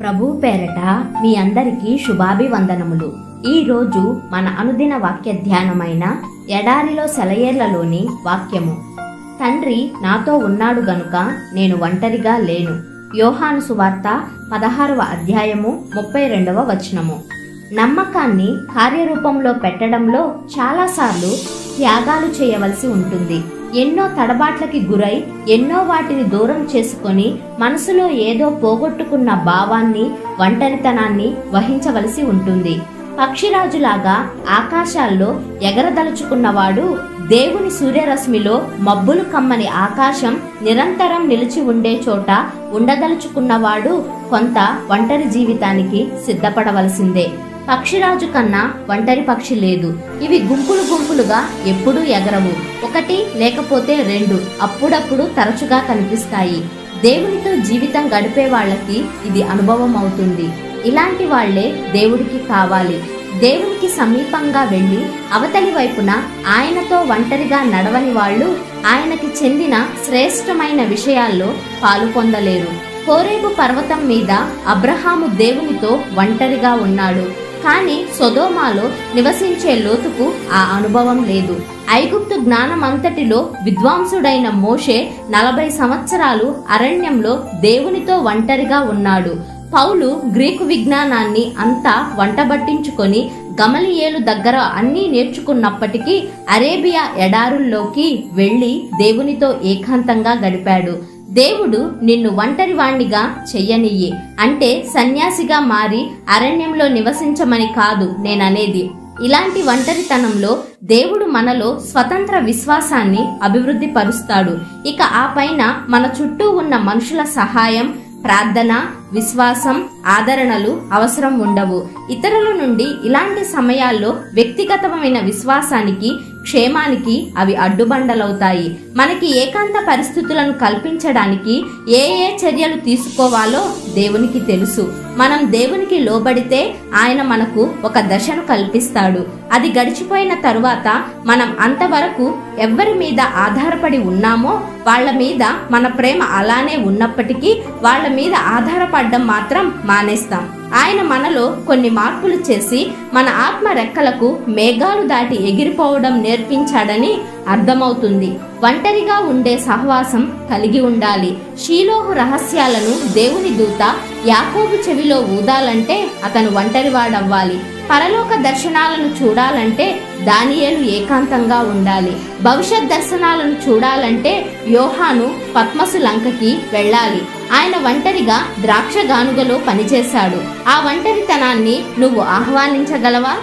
ప్రభు పేరట మీ అందరికీ శుభాభివందనములు. ఈ రోజు మన అనుదిన వాక్య ధ్యానమైన ఎడారిలో సెలయేర్లలోని వాక్యము. తండ్రి నాతో ఉన్నాడు గనుక నేను ఒంటరిగా లేను. యోహాను సువార్త 16వ అధ్యాయము 32వ వచనము. నమ్మకాన్ని కార్యరూపంలో పెట్టడంలో చాలాసార్లు త్యాగాలు చేయవలసి ఉంటుంది. ఎన్నో తడబాట్లకి గురై ఎన్నో వాటిని దూరం చేసుకొని మనసులో ఏదో పోగొట్టుకున్న భావాన్ని, ఒంటరితనాన్ని వహించవలసి ఉంటుంది. పక్షిరాజులాగా ఆకాశాల్లో ఎగరదలుచుకున్నవాడు దేవుని సూర్యరశ్మిలో మబ్బులు కమ్మని ఆకాశం నిరంతరం నిలిచి ఉండే చోట ఉండదలుచుకున్నవాడు కొంత ఒంటరి జీవితానికి సిద్ధపడవలసిందే. పక్షిరాజు కన్నా ఒంటరి పక్షి లేదు. ఇవి గుంపులు గుంపులుగా ఎప్పుడూ ఎగరవు. ఒకటి లేకపోతే రెండు, అప్పుడప్పుడు తరచుగా కనిపిస్తాయి. దేవునితో జీవితం గడిపే వాళ్ళకి ఇది అనుభవం అవుతుంది. ఇలాంటి వాళ్లే దేవుడికి కావాలి. దేవునికి సమీపంగా వెళ్లి అవతలి వైపున ఆయనతో ఒంటరిగా నడవని వాళ్ళు ఆయనకి చెందిన శ్రేష్టమైన విషయాల్లో పాలు పొందలేరు. హోరేబు పర్వతం మీద అబ్రహాము దేవునితో ఒంటరిగా ఉన్నాడు. కానీ సొదొమలో నివసించే లోతుకు ఆ అనుభవం లేదు. ఐగుప్తు జ్ఞానమంతటిలో విద్వాంసుడైన మోషే 40 సంవత్సరాలు అరణ్యంలో దేవునితో ఒంటరిగా ఉన్నాడు. పౌలు గ్రీకు విజ్ఞానాన్ని అంతా వంటబట్టించుకొని గమలియేలు దగ్గర అన్నీ నేర్చుకున్నప్పటికీ అరేబియా ఎడారుల్లోకి వెళ్లి దేవునితో ఏకాంతంగా గడిపాడు. దేవుడు నిన్ను ఒంటరివాణ్ణిగా చెయ్యనియ్యి అంటే సన్యాసిగా మారి అరణ్యంలో నివసించమని కాదు నేననేది. ఇలాంటి ఒంటరితనంలో దేవుడు మనలో స్వతంత్ర విశ్వాసాన్ని అభివృద్ధి పరుస్తాడు. ఇక ఆ పైన మన చుట్టూ ఉన్న మనుషుల సహాయం, ప్రార్థన, విశ్వాసం, ఆదరణలు అవసరం ఉండవు. ఇతరుల నుండి ఇలాంటి సమయాల్లో వ్యక్తిగతమైన విశ్వాసానికి, క్షేమానికి అవి అడ్డుబండలవుతాయి. మనకి ఏకాంత పరిస్థితులను కల్పించడానికి ఏ చర్యలు తీసుకోవాలో దేవునికి తెలుసు. మనం దేవునికి లోబడితే ఆయన మనకు ఒక దశను కల్పిస్తాడు. అది గడిచిపోయిన తరువాత మనం అంతవరకు ఎవరి మీద ఆధారపడి ఉన్నామో వాళ్ళ మీద మన ప్రేమ అలానే ఉన్నప్పటికీ వాళ్ళ మీద ఆధారపడడం మాత్రం మానేస్తాం. ఆయన మనలో కొన్ని మార్పులు చేసి మన ఆత్మ రెక్కలకు మేఘాలు దాటి ఎగిరిపోవడం నేర్పించాడని అర్థమవుతుంది. ఒంటరిగా ఉండే సహవాసం కలిగి ఉండాలి. షీలోహు రహస్యాలను దేవుని దూత యాకోబు చెవిలో ఊదాలంటే అతను ఒంటరివాడవ్వాలి. పరలోక దర్శనాలను చూడాలంటే దానియేలు ఏకాంతంగా ఉండాలి. భవిష్యత్ దర్శనాలను చూడాలంటే యోహాను పద్మసు లంకకి వెళ్ళాలి. ఆయన ఒంటరిగా ద్రాక్ష గానుగలో పనిచేశాడు. ఆ ఒంటరితనాన్ని నువ్వు ఆహ్వానించగలవా?